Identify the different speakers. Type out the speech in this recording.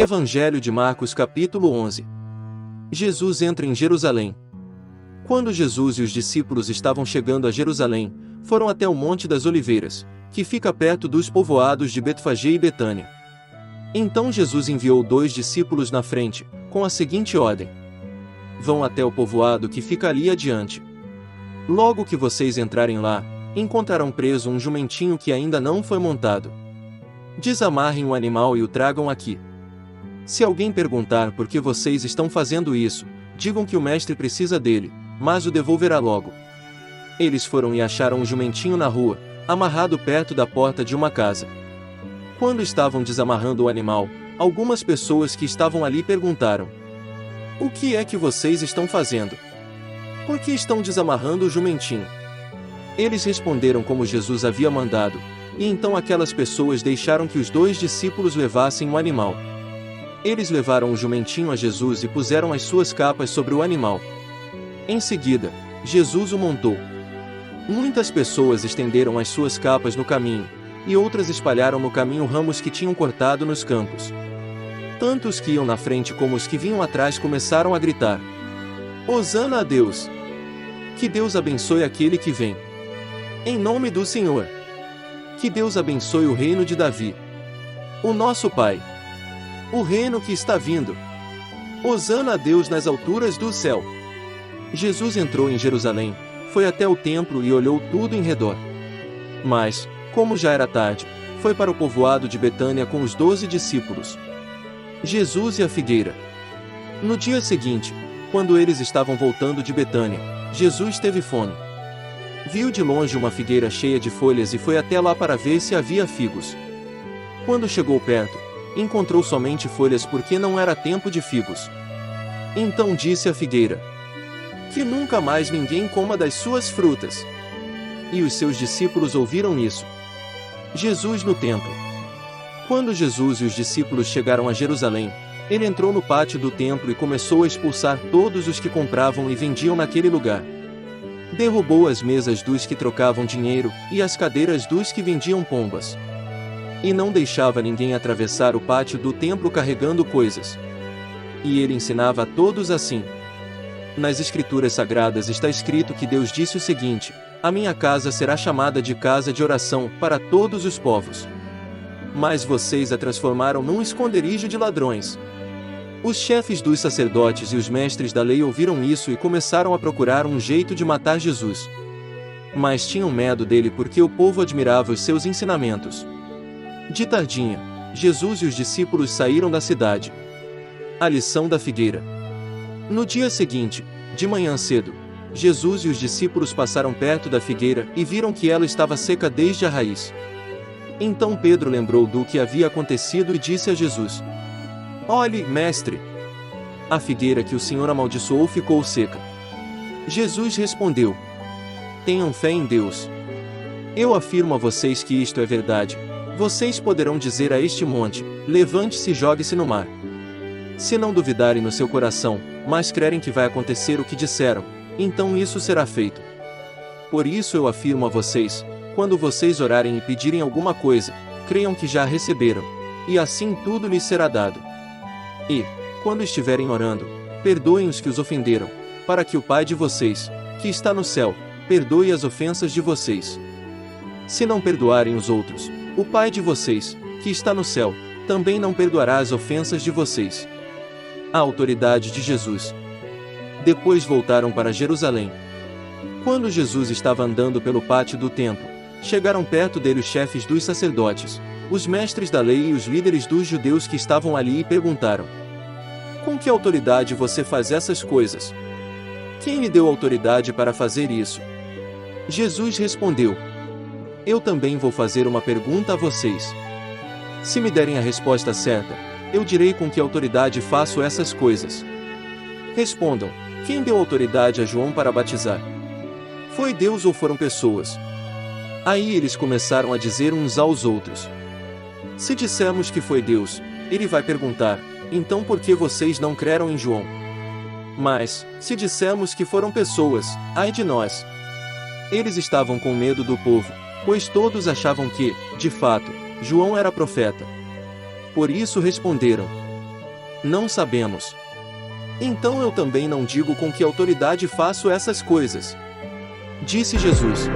Speaker 1: Evangelho de Marcos capítulo 11. Jesus entra em Jerusalém. Quando Jesus e os discípulos estavam chegando a Jerusalém, foram até o Monte das Oliveiras, que fica perto dos povoados de Betfagé e Betânia. Então Jesus enviou 2 discípulos na frente, com a seguinte ordem: vão até o povoado que fica ali adiante. Logo que vocês entrarem lá, encontrarão preso um jumentinho que ainda não foi montado. Desamarrem o animal e o tragam aqui. Se alguém perguntar por que vocês estão fazendo isso, digam que o mestre precisa dele, mas o devolverá logo. Eles foram e acharam um jumentinho na rua, amarrado perto da porta de uma casa. Quando estavam desamarrando o animal, algumas pessoas que estavam ali perguntaram: o que é que vocês estão fazendo? Por que estão desamarrando o jumentinho? Eles responderam como Jesus havia mandado, e então aquelas pessoas deixaram que os 2 discípulos levassem o animal. Eles levaram o jumentinho a Jesus e puseram as suas capas sobre o animal. Em seguida, Jesus o montou. Muitas pessoas estenderam as suas capas no caminho, e outras espalharam no caminho ramos que tinham cortado nos campos. Tanto os que iam na frente como os que vinham atrás começaram a gritar: Hosana a Deus! Que Deus abençoe aquele que vem em nome do Senhor! Que Deus abençoe o reino de Davi, o nosso Pai, o reino que está vindo. Hosana a Deus nas alturas do céu! Jesus entrou em Jerusalém, foi até o templo e olhou tudo em redor. Mas, como já era tarde, foi para o povoado de Betânia com os 12 discípulos. Jesus e a figueira. No dia seguinte, quando eles estavam voltando de Betânia, Jesus teve fome. Viu de longe uma figueira cheia de folhas e foi até lá para ver se havia figos. Quando chegou perto, encontrou somente folhas porque não era tempo de figos. Então disse à figueira: que nunca mais ninguém coma das suas frutas. E os seus discípulos ouviram isso. Jesus no templo. Quando Jesus e os discípulos chegaram a Jerusalém, ele entrou no pátio do templo e começou a expulsar todos os que compravam e vendiam naquele lugar. Derrubou as mesas dos que trocavam dinheiro e as cadeiras dos que vendiam pombas. E não deixava ninguém atravessar o pátio do templo carregando coisas. E ele ensinava a todos assim. Nas Escrituras Sagradas está escrito que Deus disse o seguinte: a minha casa será chamada de casa de oração para todos os povos. Mas vocês a transformaram num esconderijo de ladrões. Os chefes dos sacerdotes e os mestres da lei ouviram isso e começaram a procurar um jeito de matar Jesus. Mas tinham medo dele porque o povo admirava os seus ensinamentos. De tardinha, Jesus e os discípulos saíram da cidade. A lição da figueira. No dia seguinte, de manhã cedo, Jesus e os discípulos passaram perto da figueira e viram que ela estava seca desde a raiz. Então Pedro lembrou do que havia acontecido e disse a Jesus: olhe, mestre! A figueira que o Senhor amaldiçoou ficou seca. Jesus respondeu: tenham fé em Deus. Eu afirmo a vocês que isto é verdade. Vocês poderão dizer a este monte: levante-se e jogue-se no mar. Se não duvidarem no seu coração, mas crerem que vai acontecer o que disseram, então isso será feito. Por isso eu afirmo a vocês: quando vocês orarem e pedirem alguma coisa, creiam que já receberam, e assim tudo lhes será dado. E, quando estiverem orando, perdoem os que os ofenderam, para que o Pai de vocês, que está no céu, perdoe as ofensas de vocês. Se não perdoarem os outros, o Pai de vocês, que está no céu, também não perdoará as ofensas de vocês. A autoridade de Jesus. Depois voltaram para Jerusalém. Quando Jesus estava andando pelo pátio do templo, chegaram perto dele os chefes dos sacerdotes, os mestres da lei e os líderes dos judeus que estavam ali e perguntaram: com que autoridade você faz essas coisas? Quem lhe deu autoridade para fazer isso? Jesus respondeu: eu também vou fazer uma pergunta a vocês. Se me derem a resposta certa, eu direi com que autoridade faço essas coisas. Respondam: quem deu autoridade a João para batizar? Foi Deus ou foram pessoas? Aí eles começaram a dizer uns aos outros: se dissermos que foi Deus, ele vai perguntar: então por que vocês não creram em João? Mas, se dissermos que foram pessoas, ai de nós! Eles estavam com medo do povo, pois todos achavam que, de fato, João era profeta. Por isso responderam: Não sabemos. Então eu também não digo com que autoridade faço essas coisas. Disse Jesus.